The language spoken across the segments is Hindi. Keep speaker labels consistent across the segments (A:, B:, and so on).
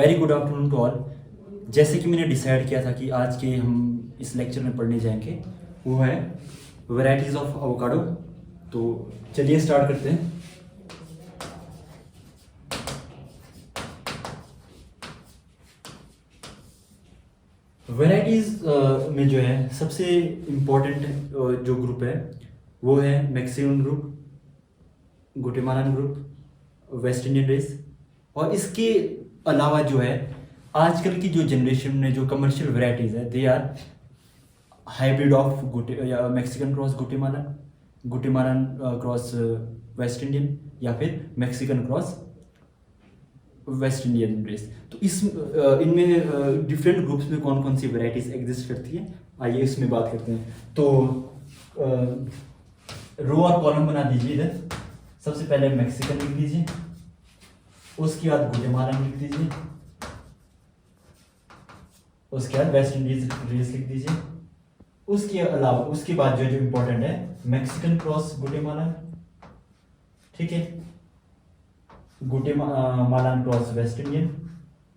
A: Very good afternoon to all. जैसे कि मैंने डिसाइड किया था कि आज के हम इस लेक्चर में पढ़ने जाएंगे वो है वैरायटीज़ ऑफ एवोकाडो। तो चलिए स्टार्ट करते हैं। वैरायटीज़ में जो है सबसे इम्पोर्टेंट जो ग्रुप है वो है Mexican group, Guatemalan group, West Indian race. और इसके अलावा जो है आजकल की जो जनरेशन में जो कमर्शियल वैरायटीज़ है दे आर हाइब्रिड ऑफ गुटे या Mexican cross Guatemalan, Guatemalan cross West Indian, या फिर Mexican cross West Indian race. तो इस इनमें डिफरेंट ग्रुप्स में कौन कौन सी वैरायटीज़ एग्जिस्ट करती है, आइए इसमें बात करते हैं। तो रो और कॉलम बना दीजिए इधर। सबसे पहले मैक्सिकन लिख दीजिए, उसके बाद गुटेमालान लिख दीजिए, उसके बाद वेस्ट इंडीज रेस लिख दीजिए। उसके अलावा उसके बाद जो इम्पोर्टेंट है मैक्सिकन क्रॉस गुटेमालान, ठीक है, गुटेमालान क्रॉस वेस्ट इंडियन,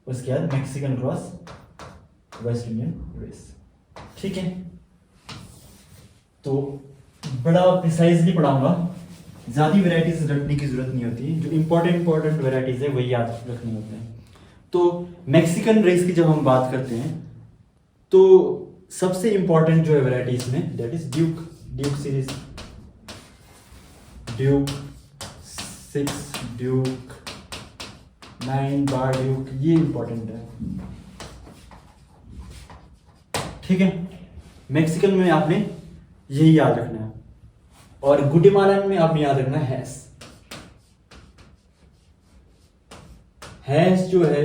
A: उसके बाद Mexican cross West Indian race, ठीक है। तो बड़ा प्रिसाइजली पढ़ाऊंगा, ज़्यादा वैरायटीज रखने की जरूरत नहीं होती, जो इंपॉर्टेंट वैरायटीज है वही याद रखने होते हैं। तो मैक्सिकन रेस की जब हम बात करते हैं तो सबसे इंपॉर्टेंट जो है वैरायटीज में that is Duke series, Duke 6, Duke 9, bar Duke, ये इंपॉर्टेंट है, ठीक है। मैक्सिकन में आपने यही याद रखना है, और गुटेमालान में आपने याद रखना है हैश जो है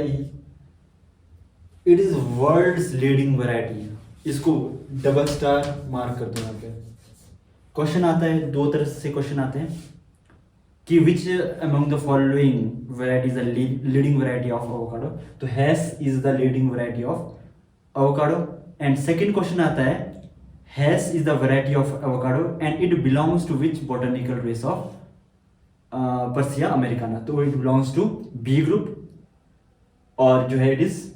A: it is world's leading variety. इसको डबल स्टार मार्क कर दो यहाँ पे। क्वेश्चन आता है, दो तरह से क्वेश्चन आते हैं कि which among the following variety is the leading variety of avocado. तो Hass is the leading variety of avocado. And second question आता है Hass is the variety of avocado and it belongs to which botanical race of Persea americana. तो it belongs to B group, और जो है it is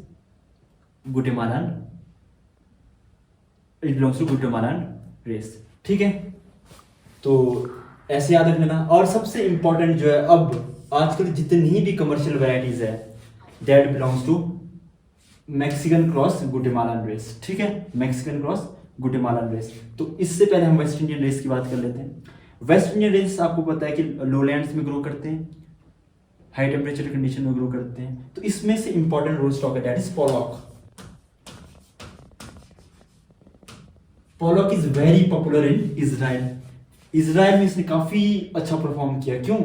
A: Guatemalan, it belongs to Guatemalan race, ठीक है। तो ऐसे याद रख लेना। और सबसे इंपॉर्टेंट जो है अब आजकल जितनी भी कमर्शियल वैरायटीज है that belongs to Mexican cross Guatemalan race, ठीक है, मैक्सिकन क्रॉस गुटेमालान रेस। तो इससे पहले हम वेस्ट इंडियन रेस की बात कर लेते हैं। वेस्ट इंडियन रेस आपको पता है कि लोलैंड्स में ग्रो करते हैं, हाई टेम्परेचर कंडीशन में ग्रो करते हैं। तो इसमें से इंपॉर्टेंट रोड स्टॉक है that is Pollock. Pollock is very popular in Israel. Israel में इसने काफी अच्छा परफॉर्म किया। क्यों?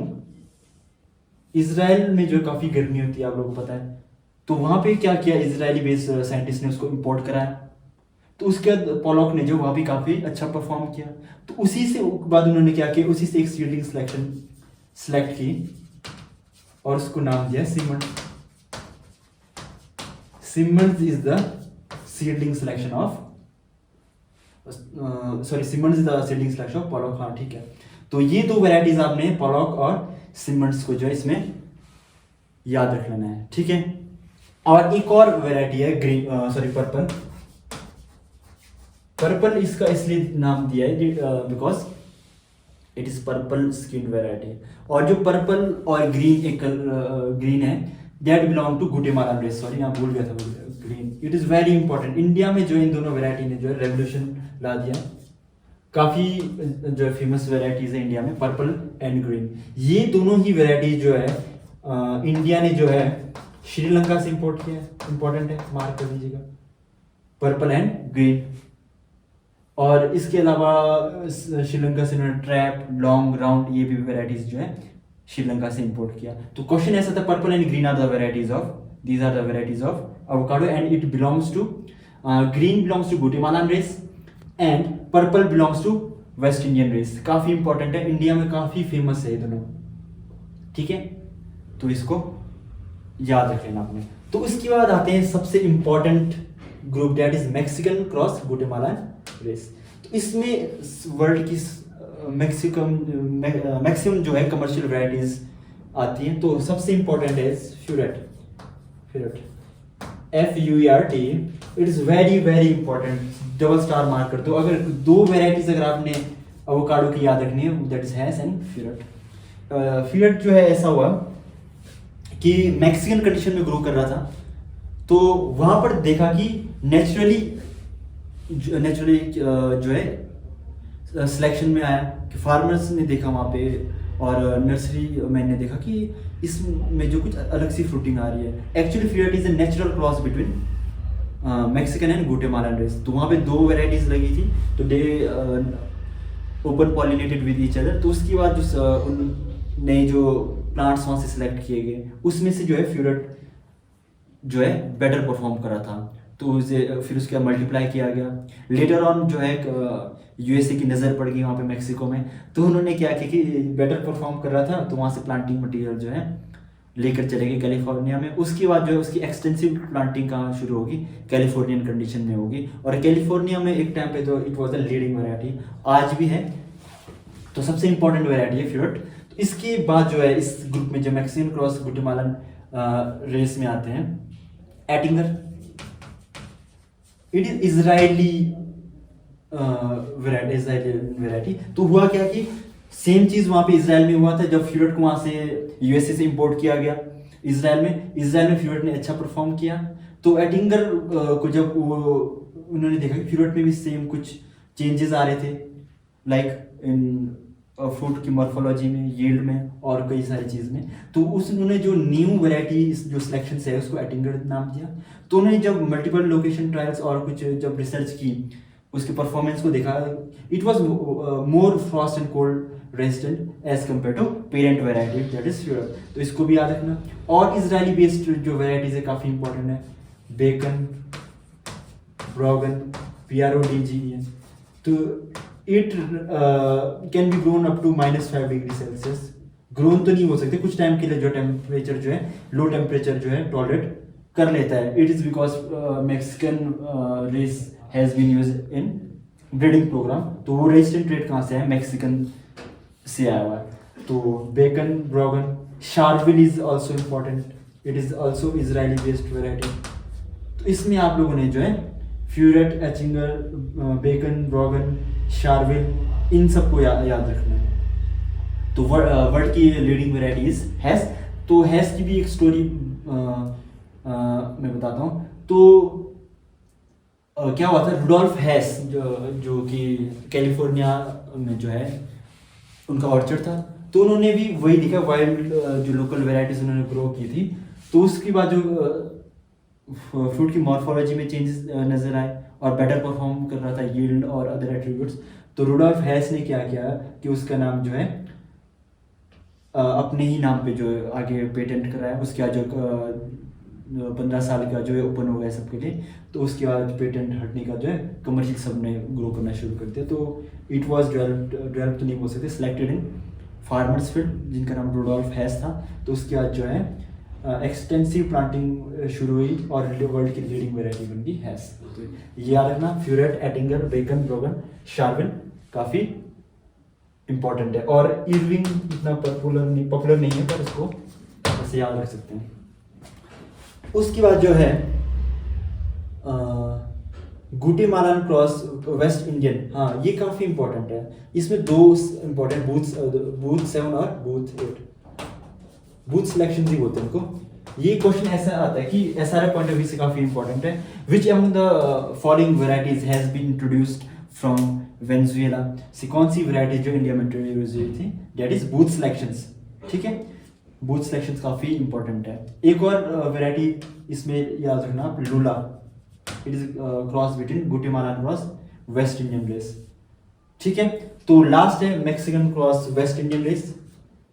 A: इजराइल में जो काफी गर्मी होती है, आप लोगों को पता है, तो वहां पे क्या किया, इजरायली बेस्ड साइंटिस्ट ने उसको इंपोर्ट कराया। तो उसके बाद पोलॉक ने जो वहां भी काफी अच्छा परफॉर्म किया। तो उसी से बाद उन्होंने क्या किया, उसी से एक सीडलिंग सिलेक्शन सेलेक्ट की और उसको नाम दिया Simmonds. Simmonds is the seedling selection of Simmonds is the seedling selection of Pollock. हाँ, ठीक है। तो ये दो वैरायटीज आपने पोलॉक और सिमंड्स को जो है इसमें याद रख लेना है, ठीक है। और एक और वैरायटी है ग्रीन पर्पल। पर्पल इसका इसलिए नाम दिया है because it is purple skin variety. और जो पर्पल और ग्रीन एक ग्रीन है that belong to Guatemalan race. Sorry, यहाँ भूल गया था green. It is very important. India में जो इन दोनों वैरायटी ने जो है रेवोल्यूशन ला दिया। काफी जो फेमस वैरायटीज है इंडिया में, पर्पल एंड ग्रीन। ये दोनों ही वैरायटीज जो है इंडिया ने जो है श्रीलंका से इंपोर्ट किया है। इंपॉर्टेंट है, मार्क कर दीजिएगा, पर्पल एंड ग्रीन। और इसके अलावा श्रीलंका से उन्होंने ट्रैप, लॉन्ग, राउंड, ये भी वैरायटीज जो है श्रीलंका से इंपोर्ट किया। तो क्वेश्चन ऐसा था, purple and green are the varieties of, these are the varieties of avocado and it belongs to green belongs to Guatemalan race and purple belongs to West Indian race. काफी इंपॉर्टेंट है, इंडिया में काफी फेमस है ये दोनों, ठीक है। तो इसको याद रख लेना आपने। तो उसके बाद आते हैं सबसे important group that is Mexican cross Guatemalan race. तो इसमें वर्ल्ड की मैक्सिमम जो है कमर्शियल वैरायटीज आती हैं। तो सबसे इंपॉर्टेंट है फ्यूरेट। FUERT, it is very very important, double star mark कर दो। अगर दो वेराइटीज अगर आपने एवोकाडो की याद रखनी है, दैट इज हैस एंड फ्यूरेट। फ्यूरेट जो है ऐसा हुआ कि मैक्सिकन कंडीशन में ग्रो कर रहा था, तो वहां पर देखा कि नेचुरली जो है सिलेक्शन में आया कि फार्मर्स ने देखा वहाँ पे और नर्सरी मैन ने देखा कि इसमें जो कुछ अलग सी फ्रूटिंग आ रही है। Actually Fuerte is a natural cross between Mexican and Guatemalan race. तो वहाँ पे दो वेराइटीज लगी थी, तो they open pollinated with each other. तो उसके बाद जो नए जो प्लांट्स वहाँ से सिलेक्ट किए गए, उसमें से जो है फ्यूरेट जो है बेटर परफॉर्म करा था, तो उसे फिर उसके बाद मल्टीप्लाई किया गया। लेटर ऑन जो है यूएसए की नज़र पड़ गई वहाँ पे मैक्सिको में, तो उन्होंने क्या किया कि बेटर परफॉर्म कर रहा था, तो वहाँ से प्लांटिंग मटेरियल जो है लेकर चले गए कैलिफोर्निया में। उसके बाद जो है उसकी एक्सटेंसिव प्लांटिंग कहाँ शुरू होगी, कैलिफोर्नियन कंडीशन में होगी। और कैलिफोर्निया में एक टाइम पे तो it was the leading variety, आज भी है, तो सबसे इंपॉर्टेंट वेराइटी है फ्यूरेट। तो इसके बाद जो है इस ग्रुप में जो मैक्सिकन क्रॉस गुटेमालन रेस में आते हैं एटिंगर, इट इज इजरायली वेराइटी। तो हुआ क्या कि सेम चीज वहां पे इसराइल में हुआ था, जब फ्यूरेट को वहां से यूएसए से इंपोर्ट किया गया इसराइल में फ्यूरेट ने अच्छा परफॉर्म किया। तो एटिंगर को जब उन्होंने देखा कि फ्यूरेट में भी सेम कुछ चेंजेस आ रहे थे, लाइक इन फ्रूट की मॉर्फोलॉजी में, यील्ड में और कई सारी चीज़ में, तो उन्होंने जो न्यू वेराइटी जो सिलेक्शन है उसको एटिंगर नाम दिया। तो उन्होंने जब मल्टीपल लोकेशन ट्रायल्स और कुछ जब रिसर्च की, उसके परफॉर्मेंस को देखा, it was more frost and cold resistant as compare to parent variety that is Fuerte. तो इसको भी याद रखना। और इजरायली बेस्ड जो वेराइटीज है काफ़ी इंपॉर्टेंट है, बेकन, ब्रोगन, PRODG। तो it can be grown up to -5 degree Celsius. Grown तो नहीं हो सकते, कुछ टाइम के लिए जो टेम्परेचर जो है लो टेम्परेचर जो है टॉलरेट कर लेता है। It is because Mexican race has been use in breeding program. तो वो रेजिस्टेंट ट्रेट कहाँ से है, मैक्सिकन से आया हुआ है। तो Bacon, Brogan, Sharwil is also important, it is also Israeli based variety. तो इसमें आप लोगों ने जो है फ्यूरेट, एचिंगर, बेकन, ब्रोगन, शार्विल, इन सबको याद रखना है। तो वर्ल्ड की लीडिंग वेराइटीज हैज़। तो हैज़ की भी एक स्टोरी मैं बताता हूँ। तो क्या हुआ था, रुडोल्फ हैस जो कि कैलिफोर्निया में जो है उनका ऑर्चर्ड था, तो उन्होंने भी वही देखा, वाइल्ड जो लोकल वेराइटीज उन्होंने ग्रो की थी। तो उसके बाद जो फ्रूट की मॉर्फोलॉजी में चेंजेस नजर आए और बेटर परफॉर्म कर रहा था यील्ड और अदर एट्रीब्यूट्स। तो रुडोल्फ हैस ने क्या किया कि उसका नाम जो है अपने ही नाम पे जो आगे पेटेंट कराया। उसके बाद जो 15 साल का जो है ओपन हो गया सबके लिए, तो उसके बाद पेटेंट हटने का जो है कमर्शियल सब ने ग्रो करना शुरू कर दिया। तो इट वॉज डेवलप तो नहीं बोल सकते, सिलेक्टेड इन फार्मर्स फील्ड जिनका नाम रुडोल्फ हैस था। तो उसके बाद जो है एक्सटेंसिव प्लांटिंग शुरू हुई और वर्ल्ड की लीडिंग वेराइटी बन गई हैस। तो ये याद रखना, फ्यूरेट, एटिंगर, बेकन, ब्रोगन, शार्विल काफ़ी इंपॉर्टेंट है। और इरविंग इतना पॉपुलर नहीं है, पर इसको ऐसे याद रख सकते हैं। उसके बाद जो है गुटेमालान क्रॉस वेस्ट इंडियन, हाँ ये काफ़ी इंपॉर्टेंट है। इसमें दो इंपॉर्टेंट बूथ 7 और बूथ 8 बूथ सिलेक्शन ही बोलते हैं उनको। ये क्वेश्चन ऐसा आता है कि SRF पॉइंट ऑफ व्यू से काफ़ी इंपॉर्टेंट है। Which among the following varieties has been introduced from Venezuela. से कौन सी वेराइटी जो इंडिया में इंट्रोड्यूस हुई थी, दैट इज बूथ सिलेक्शंस। ठीक है, बूथ सिलेक्शंस काफ़ी इंपॉर्टेंट है। एक और वेराइटी इसमें याद रखना, Lula, it is cross between Guatemalan cross West Indian race. ठीक है, तो लास्ट है Mexican cross West Indian race.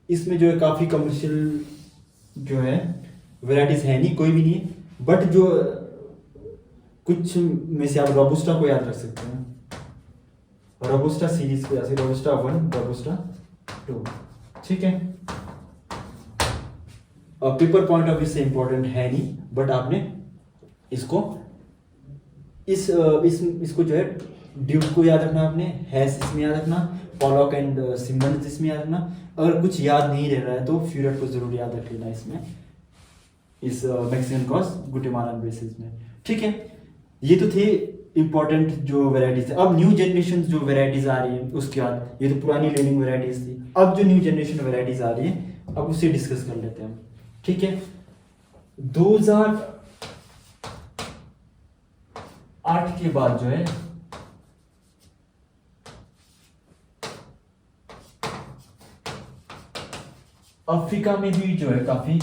A: इसमें जो है काफ़ी कमर्शियल जो है वेराइटीज है नहीं, कोई भी नहीं, बट जो कुछ में से आप रोबस्टा को याद रख सकते हैं, रोबस्टा सीरीज को, जैसे रोबस्टा 1, रोबस्टा 2। ठीक है, और पेपर पॉइंट ऑफ व्यू से इंपॉर्टेंट है नहीं, बट आपने इसको इसको जो है ड्यूक को याद रखना, आपने हैस इसमें याद रखना, पॉलॉक एंड सिम्बन्स इसमें याद रखना। अगर कुछ याद नहीं रह रहा है तो फ्यूरेट को जरूर याद रख लेना इसमें। इस मैक्सिकन क्रॉस गुटेमालन रेसेस में। ठीक है, ये तो थे इंपॉर्टेंट जो वेराइटीज है। अब न्यू जनरेशन जो वेराइटीज आ रही है उसके बाद, ये तो पुरानी लेनिंग वेराइटीज थी, अब जो न्यू जनरेशन वेराइटीज आ रही है अब उसे डिस्कस कर लेते हैं हम। ठीक है, 2008 के बाद जो है अफ्रीका में भी जो है काफी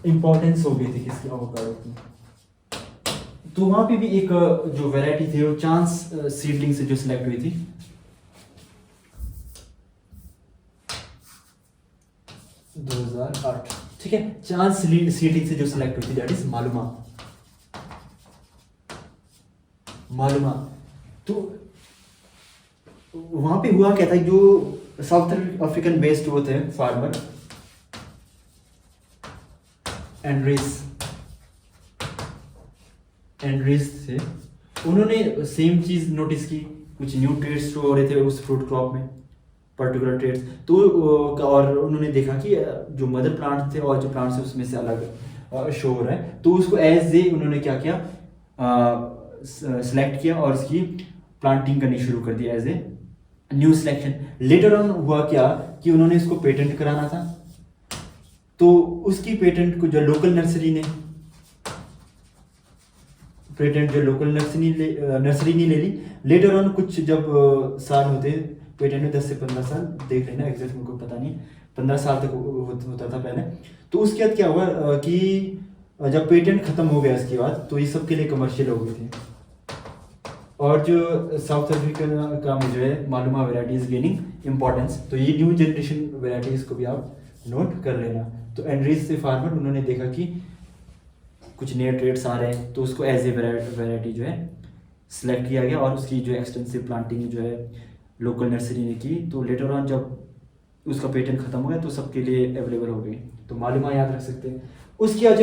A: इंपॉर्टेंस हो गई थी किसकी, एवोकाडो की। तो वहां पे भी एक जो वैरायटी थी वो चांस सीडलिंग से जो सिलेक्ट हुई थी, 2008। ठीक है, चांस सीडलिंग से जो सिलेक्ट हुई थी दैट इज मालूमा। मालूमा तो वहां पे हुआ क्या था, जो साउथ अफ्रीकन बेस्ड वो थे फार्मर एंड्रीज थे, उन्होंने सेम चीज नोटिस की, कुछ न्यू ट्रेड्स शो हो रहे थे उस फ्रूट क्रॉप में, पर्टिकुलर ट्रेड्स। तो और उन्होंने देखा कि जो मदर प्लांट थे और जो प्लांट्स है उसमें से अलग शो हो रहा है, तो उसको एज ए उन्होंने क्या किया, सेलेक्ट किया और उसकी प्लांटिंग करनी शुरू कर दी as a new selection. Later on हुआ क्या कि उन्होंने इसको पेटेंट कराना था, तो उसकी पेटेंट को जो लोकल नर्सरी ने नर्सरी ने ले ली। लेटर ऑन कुछ जब साल होते पेटेंट में 10 से 15 साल, देख लेना एग्जैक्ट मेरे को पता नहीं, 15 साल तक होता था पहले। तो उसके बाद क्या हुआ कि जब पेटेंट खत्म हो गया इसके बाद, तो ये सब के लिए कमर्शियल हो गए थे। और जो साउथ अफ्रीका का में जो है मालूमा वेराइटीज गेनिंग इंपॉर्टेंस, तो ये न्यू जनरेशन वेराइटीज को भी आप नोट कर लेना। तो एंड्रीज से फार्मर उन्होंने देखा कि कुछ नए ट्रेड्स आ रहे हैं, तो उसको एज ए वेराइटी जो है सिलेक्ट किया गया और उसकी जो एक्सटेंसिव प्लांटिंग जो है लोकल नर्सरी ने की। तो लेटर ऑन जब उसका पेटेंट खत्म हो गया तो सबके लिए अवेलेबल हो गई, तो मालूमा याद रख सकते हैं। उसके बाद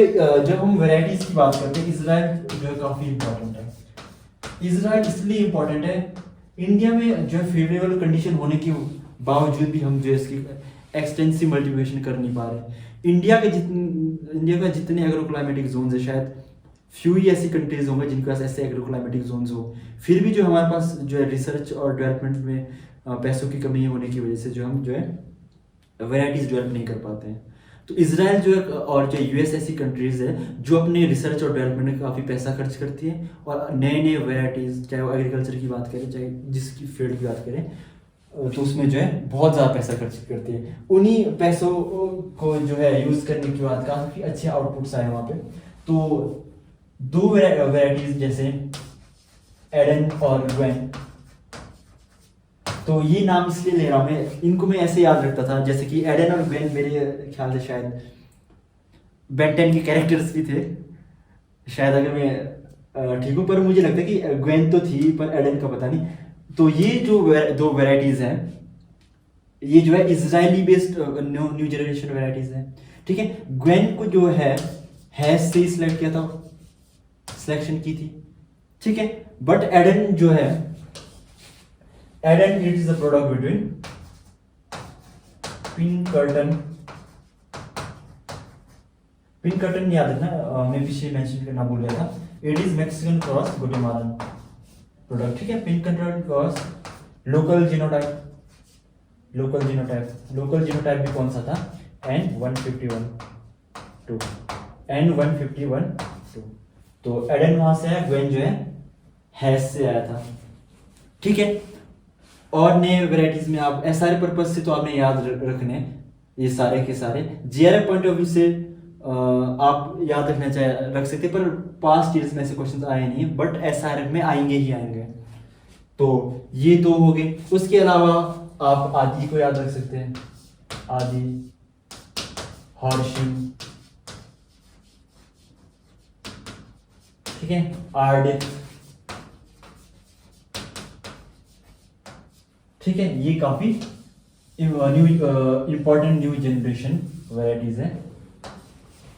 A: जब हम वेराइटीज की बात करते हैं, इजराइल जो है काफ़ी इंपॉर्टेंट है। इजराइल इसलिए इंपॉर्टेंट है, इंडिया में जो है फेवरेबल कंडीशन होने के बावजूद भी हम जो है इसकी एक्सटेंसिव मल्टीप्लिकेशन कर नहीं पा रहे। इंडिया का जितने एग्रो क्लाइमेटिक जोन्स है, शायद फ्यू ही ऐसी कंट्रीज होंगे जिनके पास ऐसे एग्रो क्लाइमेटिक जोन्स हो। फिर भी जो हमारे पास जो है रिसर्च और डेवलपमेंट में पैसों की कमी होने की वजह से जो हम जो है वेराइटीज डेवलप नहीं कर पाते हैं। तो इजराइल जो है और जो यूएस ऐसी कंट्रीज है जो अपने रिसर्च और डेवलपमेंट में काफ़ी पैसा खर्च करती है और नए नए वेराइटीज़, चाहे वो एग्रीकल्चर की बात करें चाहे जिसकी फील्ड की बात करें, तो उसमें जो है बहुत ज़्यादा पैसा खर्च करती है। उन्हीं पैसों को जो है यूज़ करने के बाद काफ़ी अच्छे आउटपुट्स आए वहाँ पे। तो दो वेराइटीज़ जैसे एडन और ग्वेन, तो ये नाम इसलिए ले रहा हूँ मैं, इनको मैं ऐसे याद रखता था जैसे कि एडन और ग्वेन मेरे ख्याल से शायद बेन 10 के कैरेक्टर्स भी थे, शायद अगर मैं ठीक हूँ, पर मुझे लगता है कि ग्वेन तो थी पर एडन का पता नहीं। तो ये जो दो वेराइटीज़ हैं ये जो है Israeli based new generation varieties हैं। ठीक है, ग्वेन को जो है हैश से ही सिलेक्ट किया था, सिलेक्शन की थी। ठीक है, बट एडन जो है, Eden it is the product between Pinkerton याद रखना, मैं पीछे मेंशन करना भूल गया था, it is Mexican cross Guatemalan product. ठीक है, पिनकर्टन क्रॉस लोकल जीनोटाइप भी कौन सा था, N151 N151 तो एडन वहां से है, ग्वेन जो है हैश से आया था। ठीक है, और नए वेराइटीज में आप एसआर पर्पज से तो आपने याद रखने ये सारे के सारे। जीआरएफ पॉइंट ऑफ व्यू से आप याद रख सकते, पर पास्ट ईयर्स में ऐसे क्वेश्चंस आए नहीं है, बट एसआरएफ में आएंगे ही आएंगे। तो ये दो हो गए। उसके अलावा आप आदि को याद रख सकते हैं, आदि, हॉर्शिम, ठीक है, आर्डिक, ठीक है, ये काफी इंपॉर्टेंट न्यू जनरेशन वेराइटीज है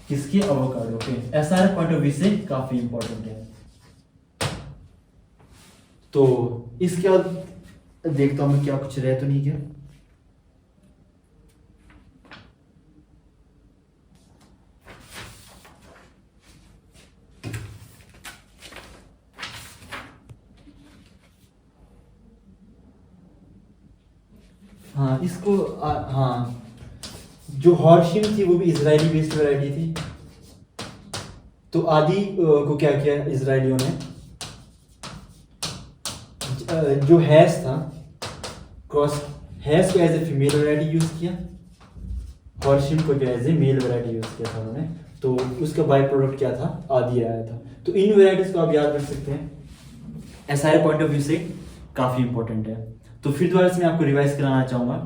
A: किसके, एवोकाडो के। एसआर पॉइंट ऑफ व्यू से काफी इंपॉर्टेंट है। तो इसके बाद देखता हूं मैं क्या कुछ रह तो नहीं गया। हाँ इसको हाँ, जो हॉर्शिम थी वो भी इजरायली बेस्ड वैरायटी थी। तो आदि को क्या किया इसराइलियों ने, जो हैस था, क्रॉस हैस को as a female variety use किया, हॉर्शिम को जो as a male variety use किया था उन्होंने। तो उसका बाई प्रोडक्ट क्या था, आदि आया था। तो इन वैरायटीज़ को आप याद रख सकते हैं, एसआर पॉइंट ऑफ व्यू से काफ़ी इंपॉर्टेंट है। तो फिर दोबारा से मैं आपको रिवाइज कराना चाहूँगा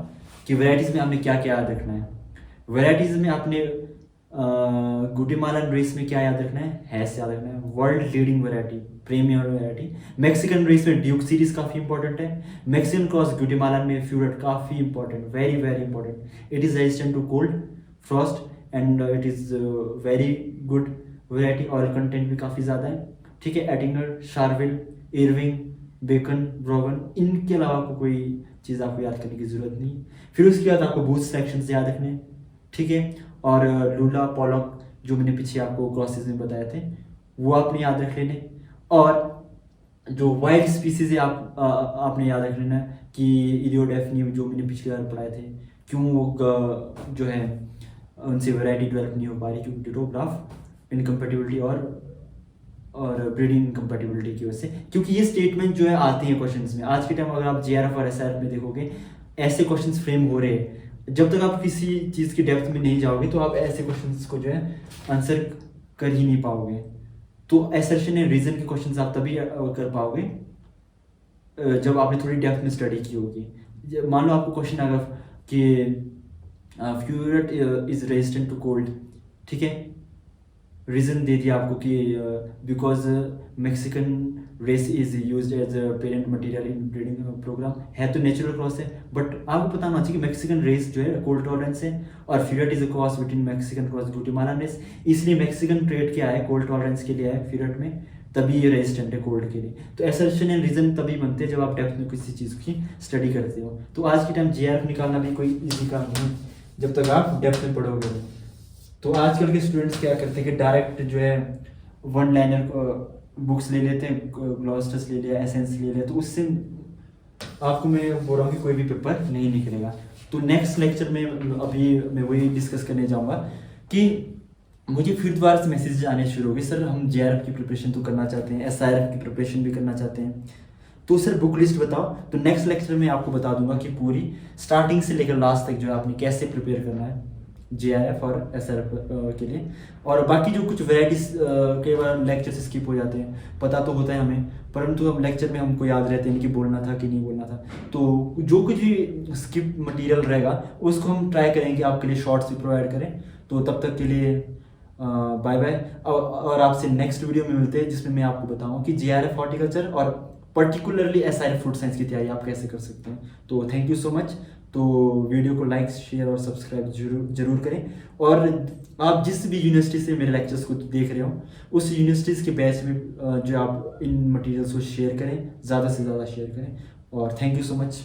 A: कि वैरायटीज़ में आपने क्या क्या याद रखना है। वैरायटीज़ में आपने गुटेमालन रेस में क्या याद रखना है, हैस याद रखना है, world leading variety, premier variety. Mexican race में ड्यूक सीरीज काफ़ी इंपॉर्टेंट है। मैक्सिकन क्रॉस गुटेमालन में फ्यूरेट काफ़ी important, very very important. It is resistant to cold frost and it is very good variety, oil content भी काफ़ी ज़्यादा है। ठीक है, Ettinger, Sharwil, Irving, Bacon, Brogan, इनके अलावा आपको कोई चीज़ आपको याद करने की ज़रूरत नहीं। फिर उसके बाद आपको बूथ सिलेक्शन याद रखने हैं, ठीक है। और लूला, पॉलक, जो मैंने पीछे आपको क्रॉसेस में बताए थे, वो आपने याद रख लेने। और जो वाइल्ड स्पीसीज है आपने याद रख लेना है कि इलियोडेफनी, जो मैंने पिछली बार पढ़ाए थे, क्यों वो जो है उनसे वैरायटी डेवलप नहीं हो पा रही, क्योंकि डिटोग्राफ इनकम्पेटिबिलिटी और ब्रीडिंग इनकम्पेटिबिलिटी की वजह से। क्योंकि ये स्टेटमेंट जो है आते हैं क्वेश्चंस में। आज के टाइम अगर आप जेआरएफ और एसआरएफ में देखोगे, ऐसे क्वेश्चंस फ्रेम हो रहे हैं। जब तक आप किसी चीज़ की डेप्थ में नहीं जाओगे तो आप ऐसे क्वेश्चंस को जो है आंसर कर ही नहीं पाओगे। तो असर्शन एंड रीजन के क्वेश्चंस आप तभी कर पाओगे जब आपने थोड़ी डेप्थ में स्टडी की होगी। मान लो आपको क्वेश्चन आ गया कि Fuerte is resistant to cold, ठीक है, रीज़न दे दिया आपको कि because Mexican race is used as a parent material in breeding program. है तो नेचुरल क्रॉस है, बट आपको पता होना चाहिए कि मैक्सिकन रेस जो है कोल्ड टॉलरेंस है, और Fuerte is a cross between Mexican cross Guatemalan race. इसलिए मैक्सिकन ट्रेड क्या है, कोल्ड टॉलरेंस के लिए है फ्यूरेट में, तभी ये रेजिस्टेंट है कोल्ड के लिए। तो असर्शन एंड रीजन तभी बनते हैं जब आप डेप्थ में किसी चीज़ की स्टडी करते हो। तो आज के टाइम जेआरएफ निकालना भी कोई इजी काम नहीं जब तक आप डेप्थ में पढ़ोगे। तो आजकल के स्टूडेंट्स क्या करते हैं कि डायरेक्ट जो है वन लाइनर बुक्स ले लेते हैं, ग्लॉस्टस ले लिया, एसेंस ले लिया, तो उससे आपको मैं बोल रहा हूँ कि कोई भी पेपर नहीं निकलेगा। तो नेक्स्ट लेक्चर में अभी मैं वही डिस्कस करने जाऊँगा कि मुझे फिर दोबारा से मैसेज आने शुरू हो गए, सर हम जेआरएफ की प्रिपरेशन तो करना चाहते हैं, एसआईआरएफ की प्रिपरेशन भी करना चाहते हैं, तो सर बुक लिस्ट बताओ। तो नेक्स्ट लेक्चर में आपको बता दूंगा कि पूरी स्टार्टिंग से लेकर लास्ट तक जो है आपने कैसे प्रिपेयर करना है जेआरएफ और एसआरएफ के लिए। और बाकी जो कुछ वेराइटीज कई बार लेक्चर से स्किप हो जाते हैं, पता तो होता है हमें, परंतु अब लेक्चर में हमको याद रहते हैं कि बोलना था कि नहीं बोलना था। तो जो कुछ भी स्किप मटेरियल रहेगा उसको हम ट्राई करेंगे आपके लिए शॉर्ट्स भी प्रोवाइड करें। तो तब तक के लिए बाय बाय, और आपसे नेक्स्ट वीडियो में मिलते हैं जिसमें मैं आपको बताऊँगा कि जेआरएफ हॉर्टिकल्चर और पर्टिकुलरली एसआईआरएफ फ्रूट साइंस की तैयारी आप कैसे कर सकते हैं। तो थैंक यू सो मच। तो वीडियो को लाइक, शेयर और सब्सक्राइब जरूर करें। और आप जिस भी यूनिवर्सिटी से मेरे लेक्चर्स को देख रहे हो उस यूनिवर्सिटीज़ के बैच में जो आप इन मटेरियल्स को शेयर करें, ज़्यादा से ज़्यादा शेयर करें। और थैंक यू सो मच।